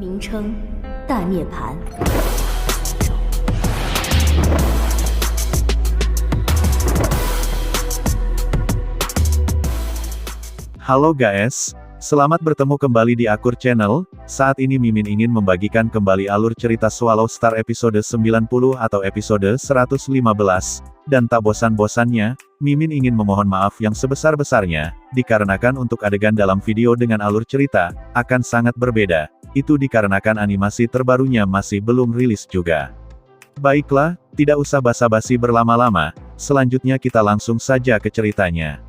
名称：大涅槃。 Halo guys, selamat bertemu kembali di Akur Channel. Saat ini Mimin ingin membagikan kembali alur cerita Swallow Star episode 90 atau episode 115, dan tak bosan-bosannya, Mimin ingin memohon maaf yang sebesar-besarnya, dikarenakan untuk adegan dalam video dengan alur cerita, akan sangat berbeda. Itu dikarenakan animasi terbarunya masih belum rilis juga. Baiklah, tidak usah basa-basi berlama-lama, selanjutnya kita langsung saja ke ceritanya.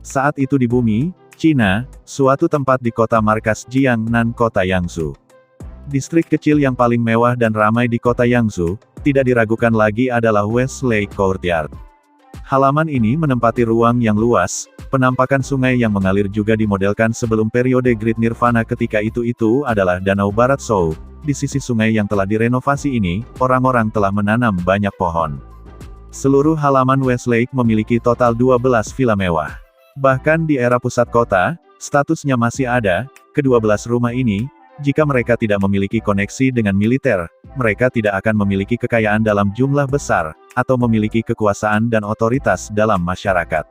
Saat itu di bumi, Cina, suatu tempat di kota markas Jiangnan kota Yangzhou. Distrik kecil yang paling mewah dan ramai di kota Yangzhou, tidak diragukan lagi adalah West Lake Courtyard. Halaman ini menempati ruang yang luas, penampakan sungai yang mengalir juga dimodelkan sebelum periode Great Nirvana ketika itu adalah Danau Barat Zhou. Di sisi sungai yang telah direnovasi ini, orang-orang telah menanam banyak pohon. Seluruh halaman West Lake memiliki total 12 villa mewah. Bahkan di era pusat kota, statusnya masih ada, ke-12 rumah ini, jika mereka tidak memiliki koneksi dengan militer, mereka tidak akan memiliki kekayaan dalam jumlah besar, atau memiliki kekuasaan dan otoritas dalam masyarakat.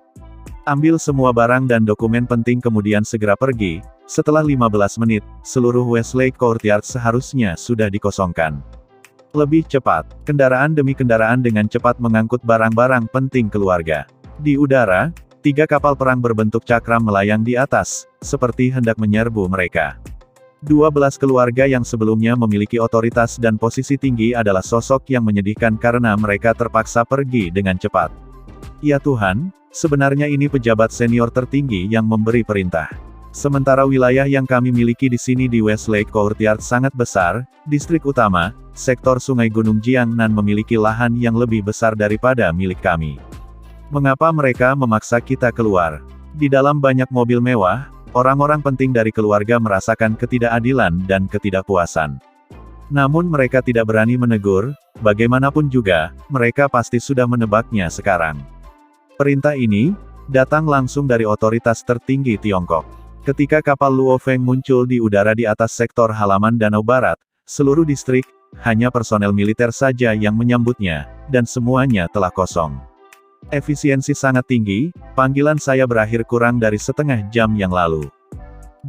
Ambil semua barang dan dokumen penting kemudian segera pergi, setelah 15 menit, seluruh West Lake Courtyard seharusnya sudah dikosongkan. Lebih cepat, kendaraan demi kendaraan dengan cepat mengangkut barang-barang penting keluarga. Di udara, 3 kapal perang berbentuk cakram melayang di atas, seperti hendak menyerbu mereka. 12 keluarga yang sebelumnya memiliki otoritas dan posisi tinggi adalah sosok yang menyedihkan karena mereka terpaksa pergi dengan cepat. Ya Tuhan, sebenarnya ini pejabat senior tertinggi yang memberi perintah. Sementara wilayah yang kami miliki di sini di West Lake Courtyard sangat besar, distrik utama, sektor sungai Gunung Jiangnan memiliki lahan yang lebih besar daripada milik kami. Mengapa mereka memaksa kita keluar? Di dalam banyak mobil mewah, orang-orang penting dari keluarga merasakan ketidakadilan dan ketidakpuasan. Namun mereka tidak berani menegur, bagaimanapun juga, mereka pasti sudah menebaknya sekarang. Perintah ini, datang langsung dari otoritas tertinggi Tiongkok. Ketika kapal Luo Feng muncul di udara di atas sektor halaman Danau Barat, seluruh distrik, hanya personel militer saja yang menyambutnya, dan semuanya telah kosong. Efisiensi sangat tinggi, panggilan saya berakhir kurang dari setengah jam yang lalu.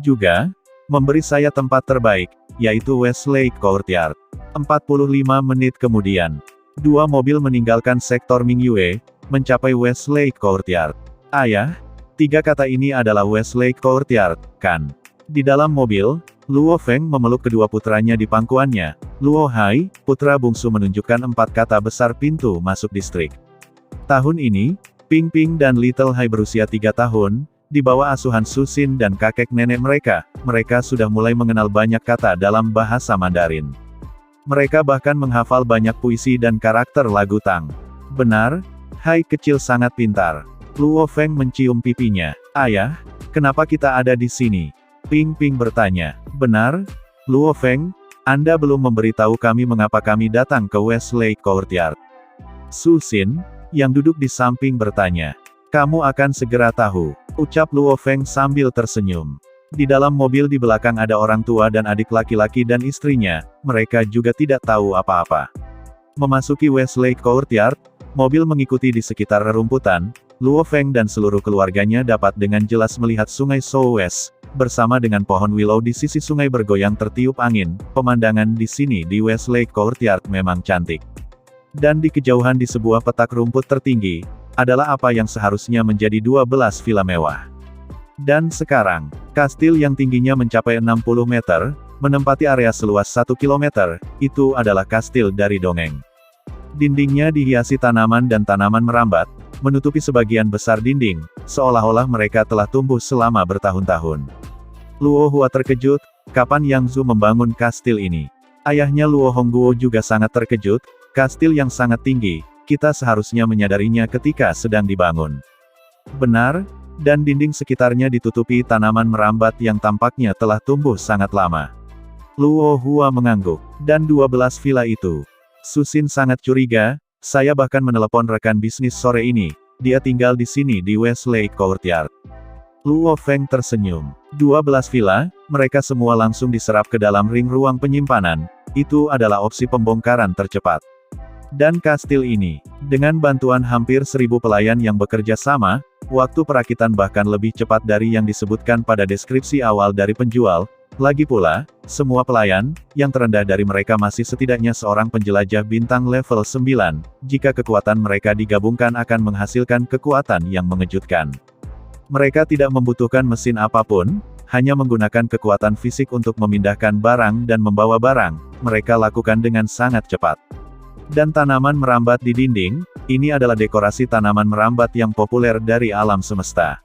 Juga, memberi saya tempat terbaik, yaitu West Lake Courtyard. 45 menit kemudian, 2 mobil meninggalkan sektor Mingyue, mencapai West Lake Courtyard. Ayah, 3 kata ini adalah West Lake Courtyard, kan? Di dalam mobil, Luo Feng memeluk kedua putranya di pangkuannya. Luo Hai, putra bungsu menunjukkan 4 kata besar pintu masuk distrik. Tahun ini, Ping Ping dan Little Hai berusia 3 tahun, di bawah asuhan Susin dan kakek nenek mereka sudah mulai mengenal banyak kata dalam bahasa Mandarin. Mereka bahkan menghafal banyak puisi dan karakter lagu Tang. Benar, Hai kecil sangat pintar. Luo Feng mencium pipinya. Ayah, kenapa kita ada di sini? Ping Ping bertanya. Benar, Luo Feng, Anda belum memberitahu kami mengapa kami datang ke West Lake Courtyard. Susin, yang duduk di samping bertanya. Kamu akan segera tahu, ucap Luo Feng sambil tersenyum. Di dalam mobil di belakang ada orang tua dan adik laki-laki dan istrinya, mereka juga tidak tahu apa-apa. Memasuki West Lake Courtyard, mobil mengikuti di sekitar rerumputan, Luo Feng dan seluruh keluarganya dapat dengan jelas melihat sungai Southwest, bersama dengan pohon willow di sisi sungai bergoyang tertiup angin. Pemandangan di sini di West Lake Courtyard memang cantik. Dan di kejauhan di sebuah petak rumput tertinggi, adalah apa yang seharusnya menjadi 12 villa mewah. Dan sekarang, kastil yang tingginya mencapai 60 meter, menempati area seluas 1 km, itu adalah kastil dari dongeng. Dindingnya dihiasi tanaman dan tanaman merambat, menutupi sebagian besar dinding, seolah-olah mereka telah tumbuh selama bertahun-tahun. Luo Hua terkejut, kapan Yang Zhu membangun kastil ini? Ayahnya Luo Hongguo juga sangat terkejut. Kastil yang sangat tinggi, kita seharusnya menyadarinya ketika sedang dibangun. Benar, dan dinding sekitarnya ditutupi tanaman merambat yang tampaknya telah tumbuh sangat lama. Luo Hua mengangguk. Dan 12 villa itu. Susin sangat curiga, saya bahkan menelepon rekan bisnis sore ini, dia tinggal di sini di West Lake Courtyard. Luo Feng tersenyum. 12 villa, mereka semua langsung diserap ke dalam ring ruang penyimpanan. Itu adalah opsi pembongkaran tercepat. Dan kastil ini, dengan bantuan hampir 1000 pelayan yang bekerja sama, waktu perakitan bahkan lebih cepat dari yang disebutkan pada deskripsi awal dari penjual. Lagi pula, semua pelayan, yang terendah dari mereka masih setidaknya seorang penjelajah bintang level 9, jika kekuatan mereka digabungkan akan menghasilkan kekuatan yang mengejutkan. Mereka tidak membutuhkan mesin apapun, hanya menggunakan kekuatan fisik untuk memindahkan barang dan membawa barang, mereka lakukan dengan sangat cepat. Dan tanaman merambat di dinding, ini adalah dekorasi tanaman merambat yang populer dari alam semesta.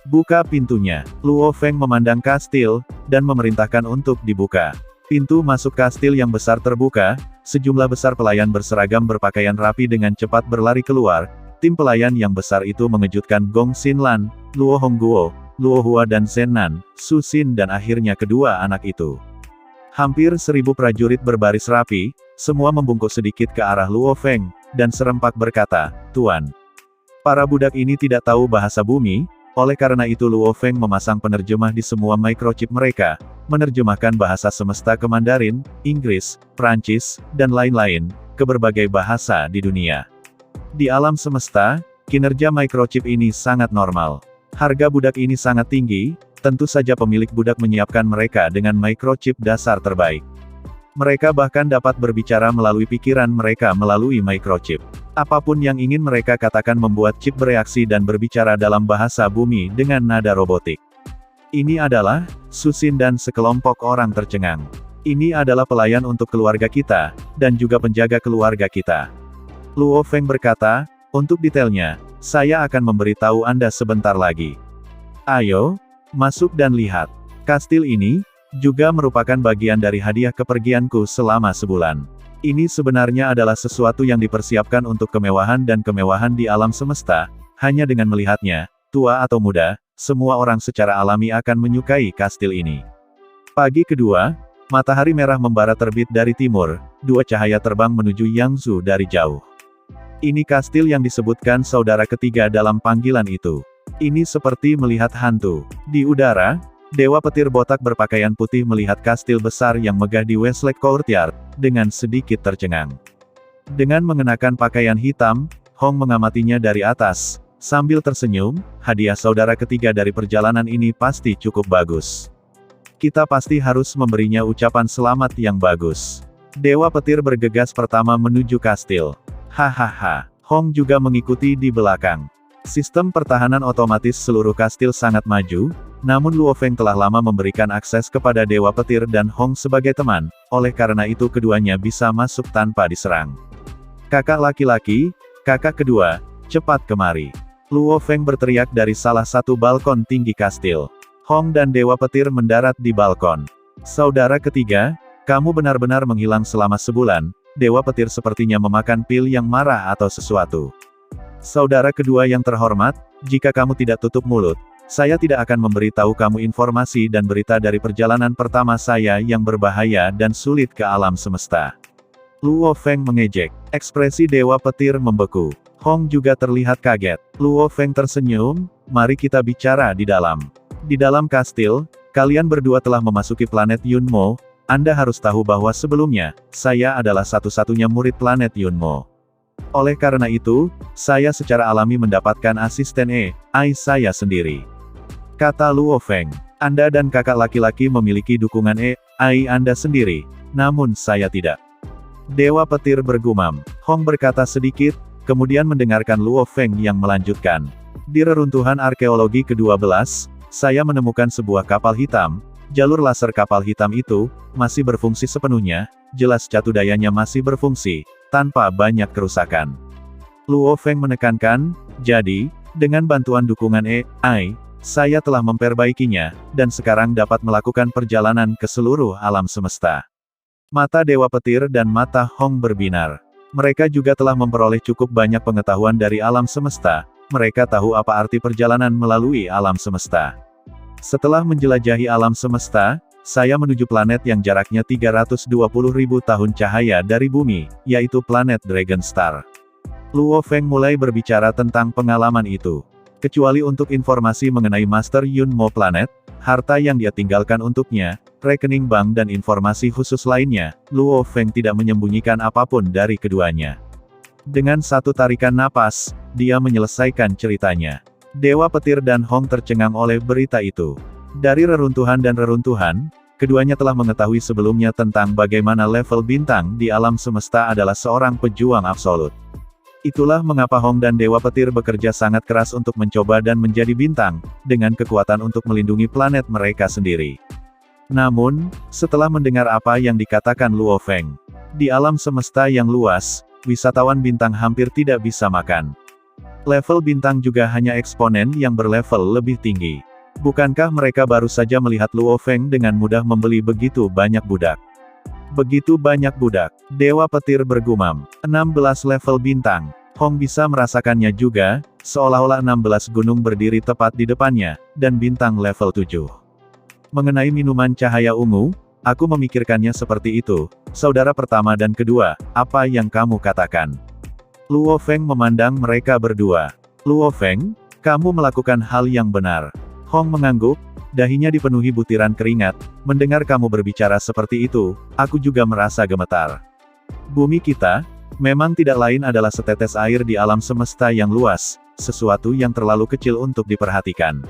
Buka pintunya. Luo Feng memandang kastil, dan memerintahkan untuk dibuka. Pintu masuk kastil yang besar terbuka, sejumlah besar pelayan berseragam berpakaian rapi dengan cepat berlari keluar. Tim pelayan yang besar itu mengejutkan Gong Xinlan, Luo Hongguo, Luo Hua dan Zhen Nan, Su Xin dan akhirnya kedua anak itu. Hampir 1000 prajurit berbaris rapi, semua membungkuk sedikit ke arah Luo Feng, dan serempak berkata, "Tuan." Para budak ini tidak tahu bahasa bumi, oleh karena itu Luo Feng memasang penerjemah di semua microchip mereka, menerjemahkan bahasa semesta ke Mandarin, Inggris, Prancis, dan lain-lain, ke berbagai bahasa di dunia. Di alam semesta, kinerja microchip ini sangat normal. Harga budak ini sangat tinggi, tentu saja pemilik budak menyiapkan mereka dengan microchip dasar terbaik. Mereka bahkan dapat berbicara melalui pikiran mereka melalui microchip. Apapun yang ingin mereka katakan membuat chip bereaksi dan berbicara dalam bahasa bumi dengan nada robotik. Ini adalah Su Xin dan sekelompok orang tercengang. Ini adalah pelayan untuk keluarga kita, dan juga penjaga keluarga kita. Luo Feng berkata, "Untuk detailnya, saya akan memberitahu Anda sebentar lagi. Ayo, masuk dan lihat. Kastil ini juga merupakan bagian dari hadiah kepergianku selama sebulan. Ini sebenarnya adalah sesuatu yang dipersiapkan untuk kemewahan dan kemewahan di alam semesta. Hanya dengan melihatnya, tua atau muda, semua orang secara alami akan menyukai kastil ini." Pagi kedua, matahari merah membara terbit dari timur, dua cahaya terbang menuju Yangzhou dari jauh. Ini kastil yang disebutkan saudara ketiga dalam panggilan itu. Ini seperti melihat hantu. Di udara, Dewa Petir botak berpakaian putih melihat kastil besar yang megah di Westlake Courtyard, dengan sedikit tercengang. Dengan mengenakan pakaian hitam, Hong mengamatinya dari atas, sambil tersenyum, hadiah saudara ketiga dari perjalanan ini pasti cukup bagus. Kita pasti harus memberinya ucapan selamat yang bagus. Dewa Petir bergegas pertama menuju kastil. Hahaha, Hong juga mengikuti di belakang. Sistem pertahanan otomatis seluruh kastil sangat maju, namun Luo Feng telah lama memberikan akses kepada Dewa Petir dan Hong sebagai teman, oleh karena itu keduanya bisa masuk tanpa diserang. "Kakak laki-laki, kakak kedua, cepat kemari." Luo Feng berteriak dari salah satu balkon tinggi kastil. Hong dan Dewa Petir mendarat di balkon. "Saudara ketiga, kamu benar-benar menghilang selama sebulan." Dewa Petir sepertinya memakan pil yang marah atau sesuatu. "Saudara kedua yang terhormat, jika kamu tidak tutup mulut, saya tidak akan memberitahu kamu informasi dan berita dari perjalanan pertama saya yang berbahaya dan sulit ke alam semesta." Luo Feng mengejek. Ekspresi Dewa Petir membeku. Hong juga terlihat kaget. Luo Feng tersenyum, "Mari kita bicara di dalam. Di dalam kastil, kalian berdua telah memasuki planet Yunmo. Anda harus tahu bahwa sebelumnya, saya adalah satu-satunya murid planet Yunmo. Oleh karena itu, saya secara alami mendapatkan asisten AI saya sendiri." Kata Luo Feng, "Anda dan kakak laki-laki memiliki dukungan AI Anda sendiri, namun saya tidak." Dewa Petir bergumam. Hong berkata sedikit, kemudian mendengarkan Luo Feng yang melanjutkan. "Di reruntuhan arkeologi ke-12, saya menemukan sebuah kapal hitam. Jalur laser kapal hitam itu masih berfungsi sepenuhnya, jelas catu dayanya masih berfungsi, tanpa banyak kerusakan." Luo Feng menekankan, "Jadi, dengan bantuan dukungan AI, saya telah memperbaikinya, dan sekarang dapat melakukan perjalanan ke seluruh alam semesta." Mata Dewa Petir dan mata Hong berbinar. Mereka juga telah memperoleh cukup banyak pengetahuan dari alam semesta, mereka tahu apa arti perjalanan melalui alam semesta. "Setelah menjelajahi alam semesta, saya menuju planet yang jaraknya 320.000 tahun cahaya dari bumi, yaitu planet Dragon Star." Luo Feng mulai berbicara tentang pengalaman itu. Kecuali untuk informasi mengenai Master Yun Mo Planet, harta yang dia tinggalkan untuknya, rekening bank dan informasi khusus lainnya, Luo Feng tidak menyembunyikan apapun dari keduanya. Dengan satu tarikan napas, dia menyelesaikan ceritanya. Dewa Petir dan Hong tercengang oleh berita itu. Dari reruntuhan dan reruntuhan, keduanya telah mengetahui sebelumnya tentang bagaimana level bintang di alam semesta adalah seorang pejuang absolut. Itulah mengapa Hong dan Dewa Petir bekerja sangat keras untuk mencoba dan menjadi bintang, dengan kekuatan untuk melindungi planet mereka sendiri. Namun, setelah mendengar apa yang dikatakan Luo Feng, di alam semesta yang luas, wisatawan bintang hampir tidak bisa makan. Level bintang juga hanya eksponen yang berlevel lebih tinggi. Bukankah mereka baru saja melihat Luo Feng dengan mudah membeli begitu banyak budak? Begitu banyak budak, Dewa Petir bergumam. 16 level bintang. Hong bisa merasakannya juga, seolah-olah 16 gunung berdiri tepat di depannya, dan bintang level 7. Mengenai minuman cahaya ungu, aku memikirkannya seperti itu, saudara pertama dan kedua, apa yang kamu katakan? Luo Feng memandang mereka berdua. Luo Feng, kamu melakukan hal yang benar. Hong mengangguk, dahinya dipenuhi butiran keringat. Mendengar kamu berbicara seperti itu, aku juga merasa gemetar. Bumi kita, memang tidak lain adalah setetes air di alam semesta yang luas, sesuatu yang terlalu kecil untuk diperhatikan.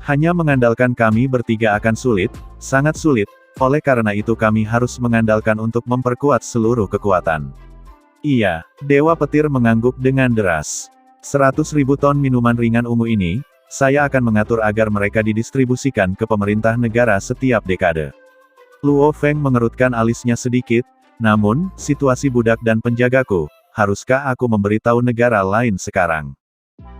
Hanya mengandalkan kami bertiga akan sulit, sangat sulit, oleh karena itu kami harus mengandalkan untuk memperkuat seluruh kekuatan. Iya, Dewa Petir mengangguk dengan deras. 100.000 ton minuman ringan ungu ini, saya akan mengatur agar mereka didistribusikan ke pemerintah negara setiap dekade. Luo Feng mengerutkan alisnya sedikit, namun, situasi budak dan penjagaku, haruskah aku memberitahu negara lain sekarang?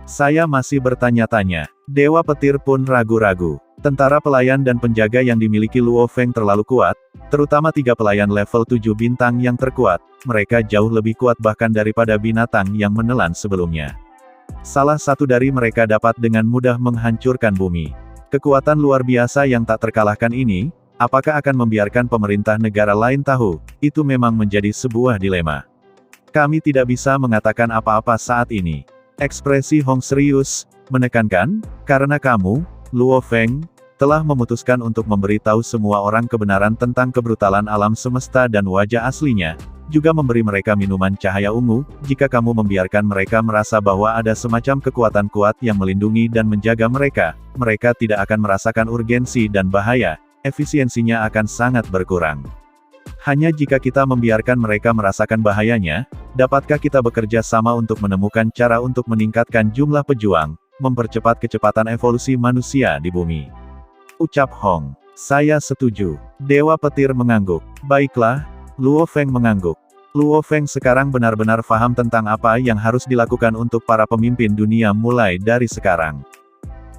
Saya masih bertanya-tanya. Dewa Petir pun ragu-ragu. Tentara pelayan dan penjaga yang dimiliki Luo Feng terlalu kuat, terutama 3 pelayan level 7 bintang yang terkuat, mereka jauh lebih kuat bahkan daripada binatang yang menelan sebelumnya. Salah satu dari mereka dapat dengan mudah menghancurkan bumi. Kekuatan luar biasa yang tak terkalahkan ini, apakah akan membiarkan pemerintah negara lain tahu? Itu memang menjadi sebuah dilema. Kami tidak bisa mengatakan apa-apa saat ini. Ekspresi Hong serius, menekankan, karena kamu, Luo Feng, telah memutuskan untuk memberitahu semua orang kebenaran tentang kebrutalan alam semesta dan wajah aslinya, juga memberi mereka minuman cahaya ungu. Jika kamu membiarkan mereka merasa bahwa ada semacam kekuatan kuat yang melindungi dan menjaga mereka, mereka tidak akan merasakan urgensi dan bahaya, efisiensinya akan sangat berkurang. Hanya jika kita membiarkan mereka merasakan bahayanya, dapatkah kita bekerja sama untuk menemukan cara untuk meningkatkan jumlah pejuang, mempercepat kecepatan evolusi manusia di bumi. Ucap Hong. Saya setuju. Dewa Petir mengangguk. Baiklah. Luo Feng mengangguk. Luo Feng sekarang benar-benar paham tentang apa yang harus dilakukan untuk para pemimpin dunia mulai dari sekarang.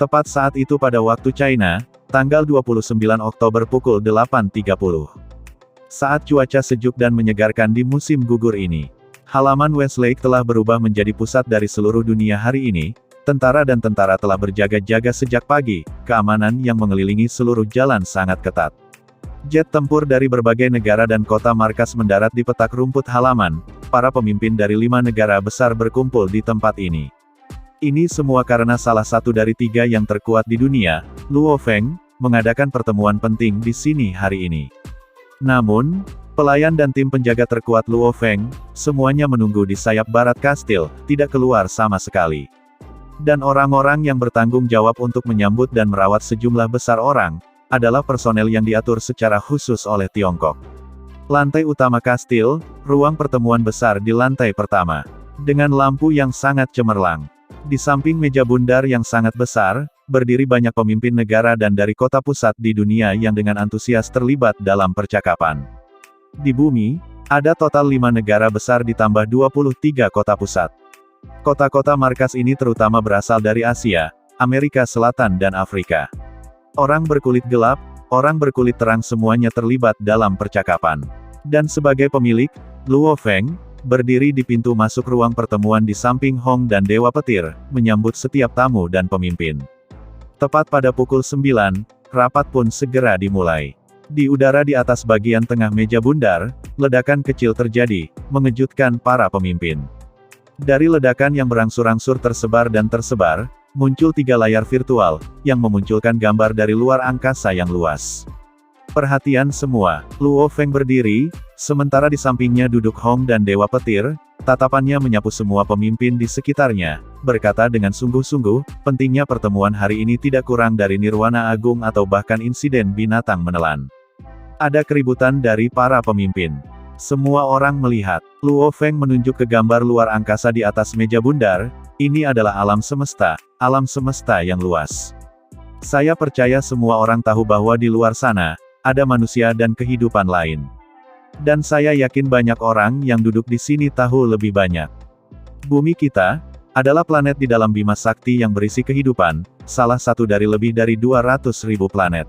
Tepat saat itu pada waktu China, tanggal 29 Oktober pukul 8.30. Saat cuaca sejuk dan menyegarkan di musim gugur ini. Halaman Westlake telah berubah menjadi pusat dari seluruh dunia hari ini. Tentara dan tentara telah berjaga-jaga sejak pagi, keamanan yang mengelilingi seluruh jalan sangat ketat. Jet tempur dari berbagai negara dan kota markas mendarat di petak rumput halaman, para pemimpin dari 5 negara besar berkumpul di tempat ini. Ini semua karena salah satu dari 3 yang terkuat di dunia, Luo Feng, mengadakan pertemuan penting di sini hari ini. Namun, pelayan dan tim penjaga terkuat Luo Feng, semuanya menunggu di sayap barat kastil, tidak keluar sama sekali. Dan orang-orang yang bertanggung jawab untuk menyambut dan merawat sejumlah besar orang, adalah personel yang diatur secara khusus oleh Tiongkok. Lantai utama kastil, ruang pertemuan besar di lantai pertama. Dengan lampu yang sangat cemerlang. Di samping meja bundar yang sangat besar, berdiri banyak pemimpin negara dan dari kota pusat di dunia yang dengan antusias terlibat dalam percakapan. Di bumi, ada total 5 negara besar ditambah 23 kota pusat. Kota-kota markas ini terutama berasal dari Asia, Amerika Selatan dan Afrika. Orang berkulit gelap, orang berkulit terang semuanya terlibat dalam percakapan. Dan sebagai pemilik, Luo Feng, berdiri di pintu masuk ruang pertemuan di samping Hong dan Dewa Petir, menyambut setiap tamu dan pemimpin. Tepat pada pukul 9, rapat pun segera dimulai. Di udara di atas bagian tengah meja bundar, ledakan kecil terjadi, mengejutkan para pemimpin. Dari ledakan yang berangsur-angsur tersebar dan tersebar, muncul 3 layar virtual, yang memunculkan gambar dari luar angkasa yang luas. Perhatian semua, Luo Feng berdiri, sementara di sampingnya duduk Hong dan Dewa Petir, tatapannya menyapu semua pemimpin di sekitarnya, berkata dengan sungguh-sungguh, pentingnya pertemuan hari ini tidak kurang dari nirwana agung atau bahkan insiden binatang menelan. Ada keributan dari para pemimpin. Semua orang melihat, Luo Feng menunjuk ke gambar luar angkasa di atas meja bundar, ini adalah alam semesta yang luas. Saya percaya semua orang tahu bahwa di luar sana, ada manusia dan kehidupan lain. Dan saya yakin banyak orang yang duduk di sini tahu lebih banyak. Bumi kita, adalah planet di dalam Bima Sakti yang berisi kehidupan, salah satu dari lebih dari 200.000 planet.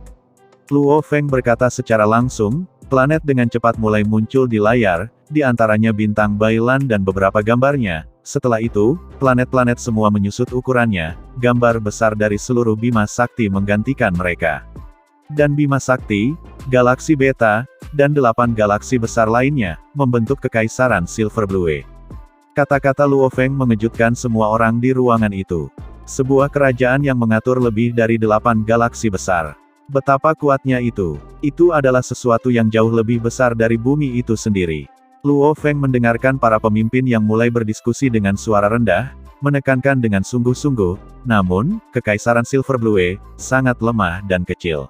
Luo Feng berkata secara langsung, planet dengan cepat mulai muncul di layar, di antaranya bintang Bailan dan beberapa gambarnya. Setelah itu, planet-planet semua menyusut ukurannya, gambar besar dari seluruh Bima Sakti menggantikan mereka. Dan Bima Sakti, galaksi beta, dan 8 galaksi besar lainnya, membentuk kekaisaran Silver Blue. Kata-kata Luo Feng mengejutkan semua orang di ruangan itu. Sebuah kerajaan yang mengatur lebih dari 8 galaksi besar. Betapa kuatnya itu. Itu adalah sesuatu yang jauh lebih besar dari bumi itu sendiri. Luo Feng mendengarkan para pemimpin yang mulai berdiskusi dengan suara rendah, menekankan dengan sungguh-sungguh, namun, kekaisaran Silver Blue, sangat lemah dan kecil.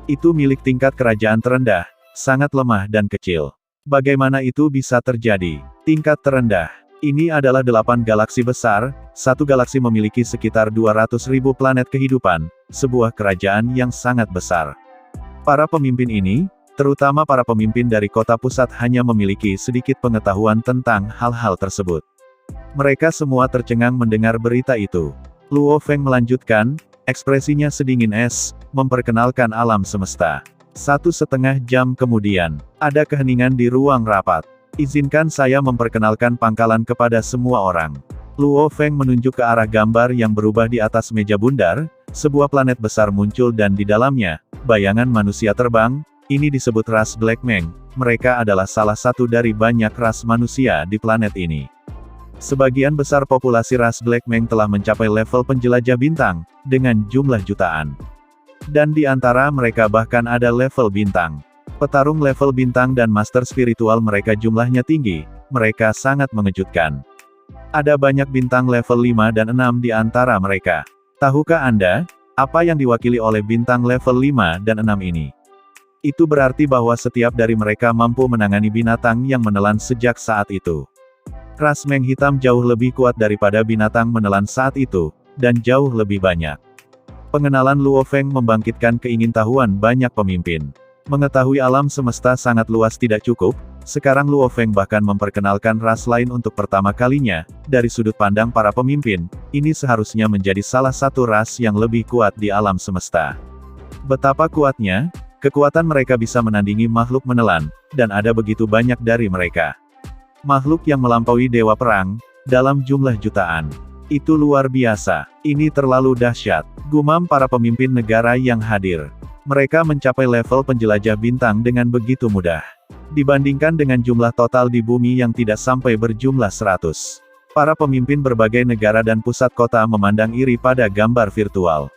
Itu milik tingkat kerajaan terendah, sangat lemah dan kecil. Bagaimana itu bisa terjadi? Tingkat terendah. Ini adalah 8 galaksi besar, satu galaksi memiliki sekitar 200.000 planet kehidupan, sebuah kerajaan yang sangat besar. Para pemimpin ini, terutama para pemimpin dari kota pusat hanya memiliki sedikit pengetahuan tentang hal-hal tersebut. Mereka semua tercengang mendengar berita itu. Luo Feng melanjutkan, ekspresinya sedingin es, memperkenalkan alam semesta. 1,5 jam kemudian, ada keheningan di ruang rapat. Izinkan saya memperkenalkan pangkalan kepada semua orang. Luo Feng menunjuk ke arah gambar yang berubah di atas meja bundar, sebuah planet besar muncul dan di dalamnya, bayangan manusia terbang, ini disebut ras Black Meng, mereka adalah salah satu dari banyak ras manusia di planet ini. Sebagian besar populasi ras Black Meng telah mencapai level penjelajah bintang, dengan jumlah jutaan. Dan di antara mereka bahkan ada level bintang. Petarung level bintang dan master spiritual mereka jumlahnya tinggi, mereka sangat mengejutkan. Ada banyak bintang level 5 dan 6 di antara mereka. Tahukah Anda, apa yang diwakili oleh bintang level 5 dan 6 ini? Itu berarti bahwa setiap dari mereka mampu menangani binatang yang menelan sejak saat itu. Ras Meng hitam jauh lebih kuat daripada binatang menelan saat itu, dan jauh lebih banyak. Pengenalan Luo Feng membangkitkan keingintahuan banyak pemimpin. Mengetahui alam semesta sangat luas tidak cukup, sekarang Luo Feng bahkan memperkenalkan ras lain untuk pertama kalinya, dari sudut pandang para pemimpin, ini seharusnya menjadi salah satu ras yang lebih kuat di alam semesta. Betapa kuatnya, kekuatan mereka bisa menandingi makhluk menelan, dan ada begitu banyak dari mereka. Makhluk yang melampaui dewa perang, dalam jumlah jutaan. Itu luar biasa, ini terlalu dahsyat, gumam para pemimpin negara yang hadir. Mereka mencapai level penjelajah bintang dengan begitu mudah. Dibandingkan dengan jumlah total di bumi yang tidak sampai berjumlah 100. Para pemimpin berbagai negara dan pusat kota memandang iri pada gambar virtual.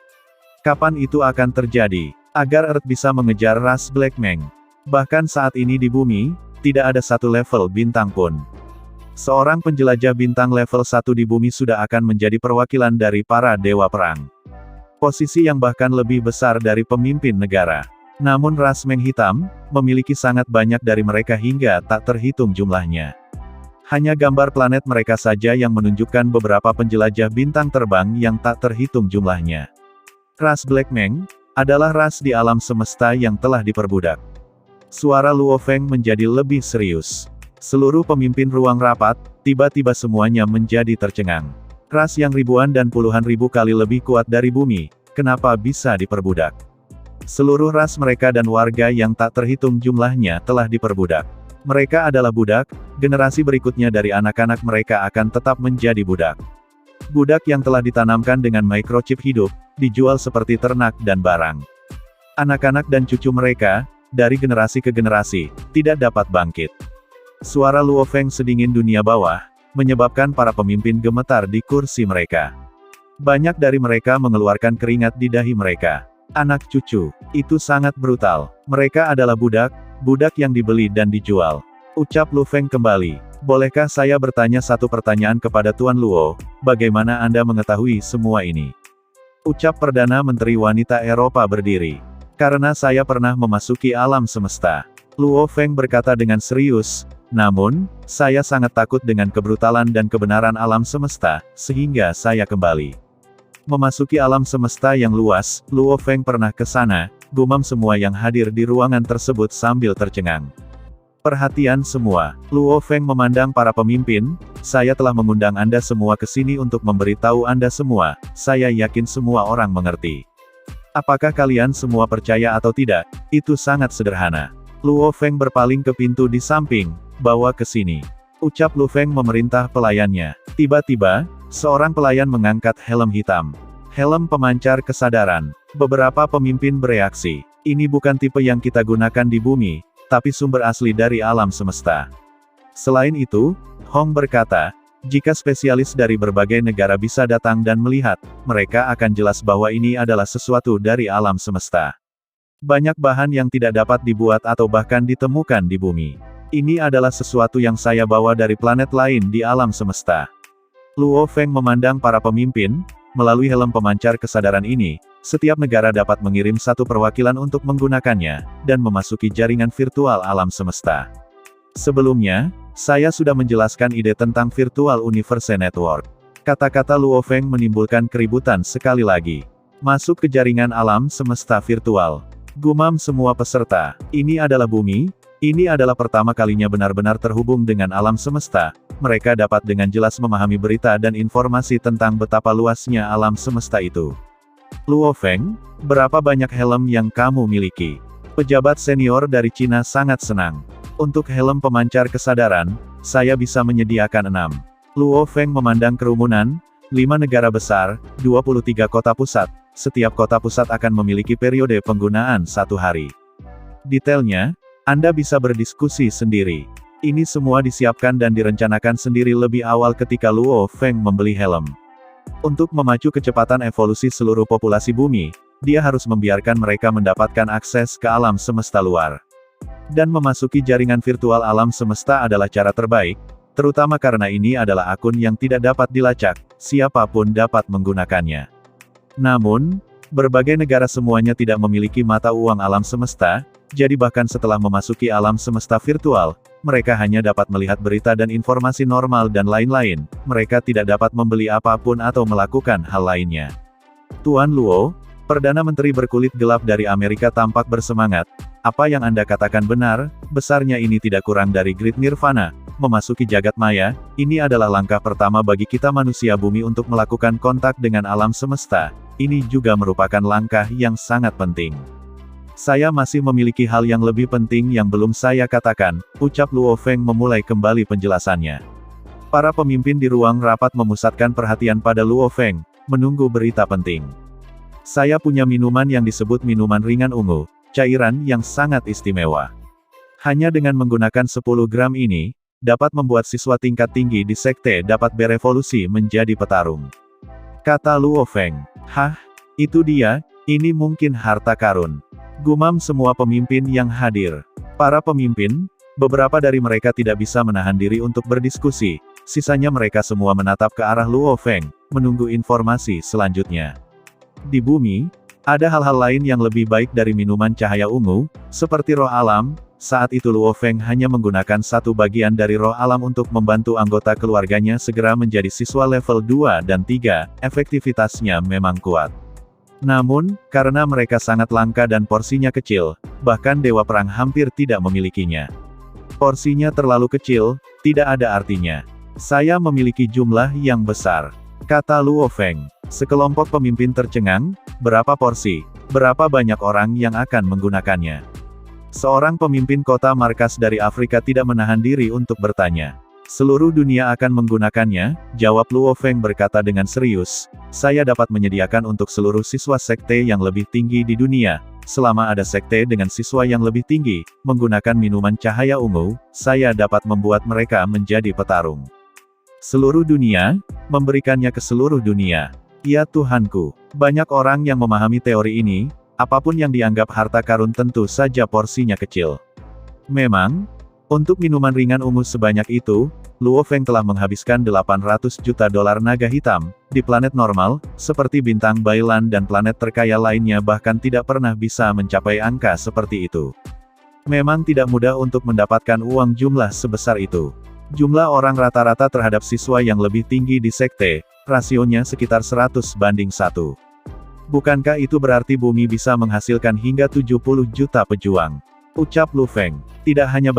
Kapan itu akan terjadi? Agar Earth bisa mengejar ras Black Meng. Bahkan saat ini di bumi, tidak ada satu level bintang pun. Seorang penjelajah bintang level 1 di bumi sudah akan menjadi perwakilan dari para dewa perang. Posisi yang bahkan lebih besar dari pemimpin negara. Namun ras Meng hitam, memiliki sangat banyak dari mereka hingga tak terhitung jumlahnya. Hanya gambar planet mereka saja yang menunjukkan beberapa penjelajah bintang terbang yang tak terhitung jumlahnya. Ras Black Meng, adalah ras di alam semesta yang telah diperbudak. Suara Luo Feng menjadi lebih serius. Seluruh pemimpin ruang rapat, tiba-tiba semuanya menjadi tercengang. Ras yang ribuan dan puluhan ribu kali lebih kuat dari bumi, kenapa bisa diperbudak? Seluruh ras mereka dan warga yang tak terhitung jumlahnya telah diperbudak. Mereka adalah budak, generasi berikutnya dari anak-anak mereka akan tetap menjadi budak. Budak yang telah ditanamkan dengan microchip hidup, dijual seperti ternak dan barang. Anak-anak dan cucu mereka, dari generasi ke generasi, tidak dapat bangkit. Suara Luo Feng sedingin dunia bawah, menyebabkan para pemimpin gemetar di kursi mereka. Banyak dari mereka mengeluarkan keringat di dahi mereka. Anak cucu, itu sangat brutal. Mereka adalah budak yang dibeli dan dijual. Ucap Lu Feng kembali. Bolehkah saya bertanya satu pertanyaan kepada Tuan Luo, bagaimana Anda mengetahui semua ini? Ucap Perdana Menteri Wanita Eropa berdiri. Karena saya pernah memasuki alam semesta. Luo Feng berkata dengan serius, namun, saya sangat takut dengan kebrutalan dan kebenaran alam semesta, sehingga saya kembali. Memasuki alam semesta yang luas, Luo Feng pernah ke sana, gumam semua yang hadir di ruangan tersebut sambil tercengang. Perhatian semua, Luo Feng memandang para pemimpin, saya telah mengundang Anda semua ke sini untuk memberitahu Anda semua, saya yakin semua orang mengerti. Apakah kalian semua percaya atau tidak? Itu sangat sederhana. Luo Feng berpaling ke pintu di samping, bawa ke sini. Ucap Lu Feng memerintah pelayannya. Tiba-tiba, seorang pelayan mengangkat helm hitam. Helm pemancar kesadaran. Beberapa pemimpin bereaksi. Ini bukan tipe yang kita gunakan di bumi, tapi sumber asli dari alam semesta. Selain itu, Hong berkata, jika spesialis dari berbagai negara bisa datang dan melihat, mereka akan jelas bahwa ini adalah sesuatu dari alam semesta. Banyak bahan yang tidak dapat dibuat atau bahkan ditemukan di bumi. Ini adalah sesuatu yang saya bawa dari planet lain di alam semesta. Luo Feng memandang para pemimpin, melalui helm pemancar kesadaran ini, setiap negara dapat mengirim satu perwakilan untuk menggunakannya, dan memasuki jaringan virtual alam semesta. Sebelumnya, saya sudah menjelaskan ide tentang Virtual Universe Network. Kata-kata Luo Feng menimbulkan keributan sekali lagi. Masuk ke jaringan alam semesta virtual. Gumam semua peserta, ini adalah bumi, ini adalah pertama kalinya benar-benar terhubung dengan alam semesta, mereka dapat dengan jelas memahami berita dan informasi tentang betapa luasnya alam semesta itu. Luo Feng, berapa banyak helm yang kamu miliki? Pejabat senior dari Cina sangat senang. Untuk helm pemancar kesadaran, saya bisa menyediakan 6. Luo Feng memandang kerumunan, 5 negara besar, 23 kota pusat, setiap kota pusat akan memiliki periode penggunaan 1 hari. Detailnya, Anda bisa berdiskusi sendiri. Ini semua disiapkan dan direncanakan sendiri lebih awal ketika Luo Feng membeli helm. Untuk memacu kecepatan evolusi seluruh populasi bumi, dia harus membiarkan mereka mendapatkan akses ke alam semesta luar. Dan memasuki jaringan virtual alam semesta adalah cara terbaik, terutama karena ini adalah akun yang tidak dapat dilacak, siapapun dapat menggunakannya. Namun, berbagai negara semuanya tidak memiliki mata uang alam semesta, jadi bahkan setelah memasuki alam semesta virtual, mereka hanya dapat melihat berita dan informasi normal dan lain-lain, mereka tidak dapat membeli apapun atau melakukan hal lainnya. Tuan Luo, Perdana Menteri berkulit gelap dari Amerika tampak bersemangat. Apa yang Anda katakan benar, besarnya ini tidak kurang dari Great Nirvana, memasuki jagat maya, ini adalah langkah pertama bagi kita manusia bumi untuk melakukan kontak dengan alam semesta, ini juga merupakan langkah yang sangat penting. Saya masih memiliki hal yang lebih penting yang belum saya katakan, ucap Luo Feng memulai kembali penjelasannya. Para pemimpin di ruang rapat memusatkan perhatian pada Luo Feng, menunggu berita penting. Saya punya minuman yang disebut minuman ringan ungu, cairan yang sangat istimewa. Hanya dengan menggunakan 10 gram ini, dapat membuat siswa tingkat tinggi di sekte dapat berevolusi menjadi petarung. Kata Luo Feng, hah, itu dia, ini mungkin harta karun. Gumam semua pemimpin yang hadir. Para pemimpin, beberapa dari mereka tidak bisa menahan diri untuk berdiskusi, sisanya mereka semua menatap ke arah Luo Feng, menunggu informasi selanjutnya. Di bumi, ada hal-hal lain yang lebih baik dari minuman cahaya ungu, seperti roh alam. Saat itu Luo Feng hanya menggunakan satu bagian dari roh alam untuk membantu anggota keluarganya segera menjadi siswa level 2 dan 3, efektivitasnya memang kuat. Namun, karena mereka sangat langka dan porsinya kecil, bahkan Dewa Perang hampir tidak memilikinya. Porsinya terlalu kecil, tidak ada artinya. Saya memiliki jumlah yang besar, kata Luo Feng. Sekelompok pemimpin tercengang, berapa porsi, berapa banyak orang yang akan menggunakannya. Seorang pemimpin kota markas dari Afrika tidak menahan diri untuk bertanya. Seluruh dunia akan menggunakannya, jawab Luo Feng berkata dengan serius. Saya dapat menyediakan untuk seluruh siswa sekte yang lebih tinggi di dunia. Selama ada sekte dengan siswa yang lebih tinggi, menggunakan minuman cahaya ungu, saya dapat membuat mereka menjadi petarung. Seluruh dunia, memberikannya ke seluruh dunia. Ya Tuhanku, banyak orang yang memahami teori ini, apapun yang dianggap harta karun tentu saja porsinya kecil. Memang, untuk minuman ringan ungu sebanyak itu, Luo Feng telah menghabiskan 800 juta dolar naga hitam. Di planet normal, seperti bintang Bailan dan planet terkaya lainnya bahkan tidak pernah bisa mencapai angka seperti itu. Memang tidak mudah untuk mendapatkan uang jumlah sebesar itu. Jumlah orang rata-rata terhadap siswa yang lebih tinggi di sekte, rasionya sekitar 100 banding 1. Bukankah itu berarti bumi bisa menghasilkan hingga 70 juta pejuang? Ucap Lu Feng. Tidak hanya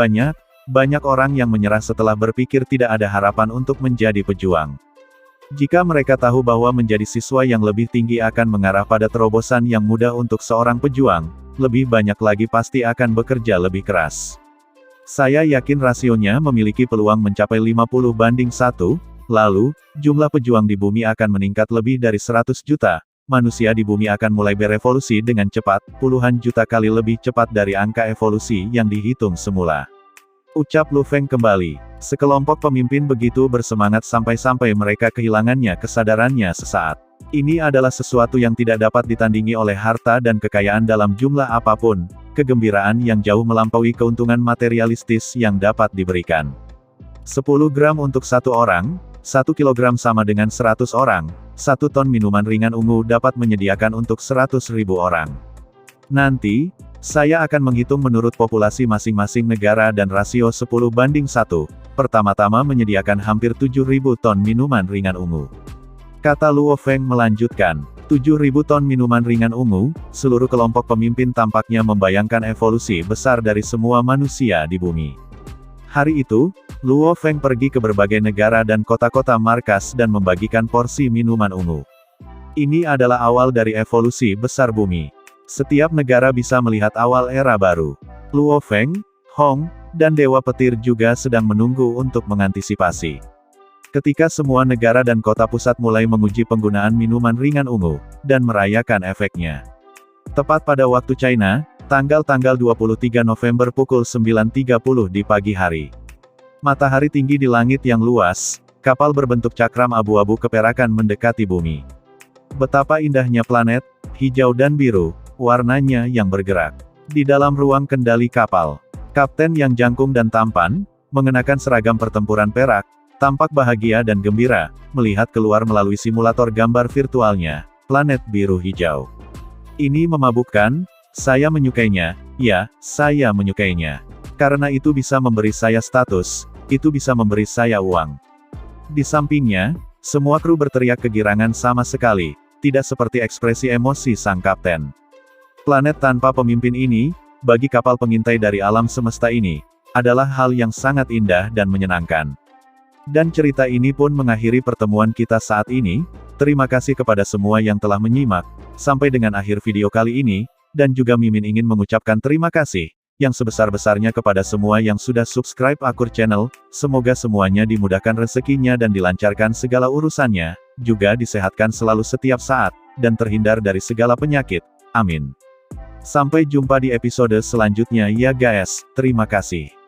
banyak orang yang menyerah setelah berpikir tidak ada harapan untuk menjadi pejuang. Jika mereka tahu bahwa menjadi siswa yang lebih tinggi akan mengarah pada terobosan yang mudah untuk seorang pejuang, lebih banyak lagi pasti akan bekerja lebih keras. Saya yakin rasionya memiliki peluang mencapai 50 banding 1, lalu, jumlah pejuang di bumi akan meningkat lebih dari 100 juta. Manusia di bumi akan mulai berevolusi dengan cepat, puluhan juta kali lebih cepat dari angka evolusi yang dihitung semula. Ucap Lu Feng kembali. Sekelompok pemimpin begitu bersemangat sampai-sampai mereka kehilangannya kesadarannya sesaat. Ini adalah sesuatu yang tidak dapat ditandingi oleh harta dan kekayaan dalam jumlah apapun, kegembiraan yang jauh melampaui keuntungan materialistis yang dapat diberikan. 10 gram untuk satu orang, 1 kilogram sama dengan 100 orang, 1 ton minuman ringan ungu dapat menyediakan untuk 100.000 orang. Nanti, saya akan menghitung menurut populasi masing-masing negara dan rasio 10 banding 1, pertama-tama menyediakan hampir 7.000 ton minuman ringan ungu. Kata Luo Feng melanjutkan, 7.000 ton minuman ringan ungu, seluruh kelompok pemimpin tampaknya membayangkan evolusi besar dari semua manusia di bumi. Hari itu, Luo Feng pergi ke berbagai negara dan kota-kota markas dan membagikan porsi minuman ungu. Ini adalah awal dari evolusi besar bumi. Setiap negara bisa melihat awal era baru. Luo Feng, Hong, dan Dewa Petir juga sedang menunggu untuk mengantisipasi. Ketika semua negara dan kota pusat mulai menguji penggunaan minuman ringan ungu, dan merayakan efeknya. Tepat pada waktu China, tanggal 23 November pukul 9.30 di pagi hari. Matahari tinggi di langit yang luas, kapal berbentuk cakram abu-abu keperakan mendekati bumi. Betapa indahnya planet, hijau dan biru, warnanya yang bergerak. Di dalam ruang kendali kapal, kapten yang jangkung dan tampan, mengenakan seragam pertempuran perak, tampak bahagia dan gembira, melihat keluar melalui simulator gambar virtualnya, planet biru hijau. Ini memabukkan, saya menyukainya, ya, saya menyukainya. Karena itu bisa memberi saya status, itu bisa memberi saya uang. Di sampingnya, semua kru berteriak kegirangan sama sekali, tidak seperti ekspresi emosi sang kapten. Planet tanpa pemimpin ini, bagi kapal pengintai dari alam semesta ini, adalah hal yang sangat indah dan menyenangkan. Dan cerita ini pun mengakhiri pertemuan kita saat ini. Terima kasih kepada semua yang telah menyimak, sampai dengan akhir video kali ini, dan juga Mimin ingin mengucapkan terima kasih, yang sebesar-besarnya kepada semua yang sudah subscribe Akur Channel, semoga semuanya dimudahkan rezekinya dan dilancarkan segala urusannya, juga disehatkan selalu setiap saat, dan terhindar dari segala penyakit, amin. Sampai jumpa di episode selanjutnya ya guys, terima kasih.